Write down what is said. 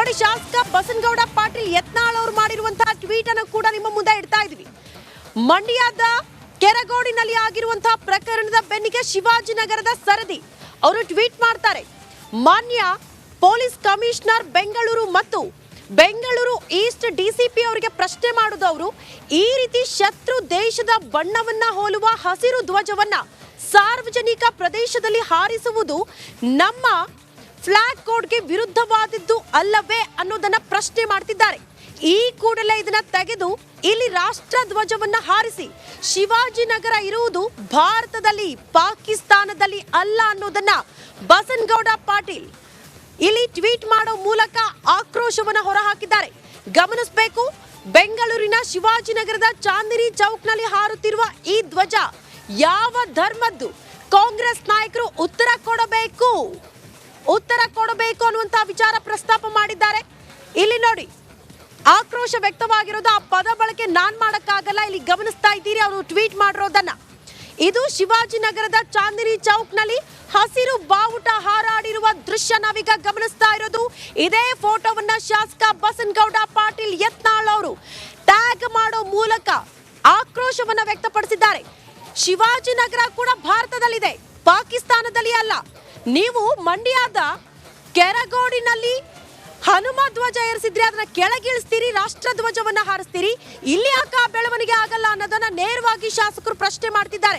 ನೋಡಿ, ಶಾಸಕ ಬಸನಗೌಡ ಪಾಟೀಲ್ ಯತ್ನಾಳ್ ಅವರು ಮಾಡಿರುವಂತಹ ಟ್ವೀಟ್ ಅನ್ನು ಕೂಡ ನಿಮ್ಮ ಮುಂದೆ ಇಡ್ತಾ ಇದ್ವಿ. ಮಂಡ್ಯದ ಕೆರಗೋಡಿನಲ್ಲಿ ಆಗಿರುವಂತಹ ಪ್ರಕರಣದ ಬೆನ್ನಿಗೆ ಶಿವಾಜಿನಗರದ ಸರದಿ ಅವರು ಟ್ವೀಟ್ ಮಾಡ್ತಾರೆ. ಮಾನ್ಯ ಪೊಲೀಸ್ ಕಮಿಷನರ್ ಬೆಂಗಳೂರು ಮತ್ತು ಬೆಂಗಳೂರು ಈಸ್ಟ್ ಡಿಸಿಪಿ ಅವರಿಗೆ ಪ್ರಶ್ನೆ ಮಾಡುದವರು ಈ ರೀತಿ ಶತ್ರು ದೇಶದ ಬಣ್ಣವನ್ನ ಹೋಲುವ ಹಸಿರು ಧ್ವಜವನ್ನ ಸಾರ್ವಜನಿಕ ಪ್ರದೇಶದಲ್ಲಿ ಹಾರಿಸುವುದು ನಮ್ಮ ಫ್ಲಾಗ್ ಕೋಡ್ಗೆ ವಿರುದ್ಧವಾದದ್ದು ಅಲ್ಲವೇ ಅನ್ನೋದನ್ನ ಪ್ರಶ್ನೆ ಮಾಡ್ತಿದ್ದಾರೆ. ಈ ಕೂಡಲೇ ಇದನ್ನ ತೆಗೆದು ಇಲ್ಲಿ ರಾಷ್ಟ್ರ ಧ್ವಜವನ್ನ ಹಾರಿಸಿ, ಶಿವಾಜಿನಗರ ಇರುವುದು ಭಾರತದಲ್ಲಿ ಪಾಕಿಸ್ತಾನದಲ್ಲಿ ಅಲ್ಲ ಅನ್ನೋದನ್ನ ಬಸನಗೌಡ ಪಾಟೀಲ್ ಇಲ್ಲಿ ಟ್ವೀಟ್ ಮಾಡೋ ಮೂಲಕ ಆಕ್ರೋಶವನ್ನ ಹೊರಹಾಕಿದ್ದಾರೆ. ಗಮನಿಸಬೇಕು, ಬೆಂಗಳೂರಿನ ಶಿವಾಜಿನಗರದ ಚಾಂದಿನಿ ಚೌಕ್ನಲ್ಲಿ ಹಾರುತ್ತಿರುವ ಈ ಧ್ವಜ ಯಾವ ಧರ್ಮದ್ದು? ಕಾಂಗ್ರೆಸ್ ನಾಯಕರು ಉತ್ತರ ಕೊಡಬೇಕು ಅನ್ನುವಂತ ವಿಚಾರ ಪ್ರಸ್ತಾಪ ಮಾಡಿದ್ದಾರೆ. ಇಲ್ಲಿ ನೋಡಿ, ಆಕ್ರೋಶ ವ್ಯಕ್ತವಾಗಿರೋದು, ಆ ಪದ ಬಳಕೆ ನಾನ್ ಮಾಡಕ್ಕಾಗಲ್ಲ. ಇಲ್ಲಿ ಗಮನಿಸ್ತಾ ಇದ್ದೀರಿ ಅವರು ಟ್ವೀಟ್ ಮಾಡಿರೋದನ್ನ. ಇದು ಶಿವಾಜಿನಗರದ ಚಾಂದಿನಿ ಚೌಕ್ನಲ್ಲಿ ಹಸಿರು ಬಾವುಟ ಹಾರಾಡಿರುವ ದೃಶ್ಯ ನಾವೀಗ ಗಮನಿಸ್ತಾ ಇರೋದು. ಇದೇ ಫೋಟೋವನ್ನ ಶಾಸಕ ಬಸನಗೌಡ ಪಾಟೀಲ್ ಯತ್ನಾಳ್ ಅವರು ಟ್ಯಾಗ್ ಮಾಡೋ ಮೂಲಕ ಆಕ್ರೋಶವನ್ನ ವ್ಯಕ್ತಪಡಿಸಿದ್ದಾರೆ. ಶಿವಾಜಿನಗರ ಕೂಡ ಭಾರತದಲ್ಲಿದೆ, ಪಾಕಿಸ್ತಾನದಲ್ಲಿ ಅಲ್ಲ. ನೀವು ಮಂಡ್ಯದ ಕೆರಗೋಡಿನಲ್ಲಿ ಹನುಮ ಧ್ವಜ ಏರಿಸಿದ್ರೆ ಅದನ್ನ ಕೆಳಗಿಳಿಸ್ತೀರಿ, ರಾಷ್ಟ್ರ ಧ್ವಜವನ್ನ ಹಾರಿಸ್ತೀರಿ. ಇಲ್ಲಿ ಯಾಕೆ ಆ ಬೆಳವಣಿಗೆ ಆಗಲ್ಲ ಅನ್ನೋದನ್ನ ನೇರವಾಗಿ ಶಾಸಕರು ಪ್ರಶ್ನೆ ಮಾಡ್ತಿದ್ದಾರೆ.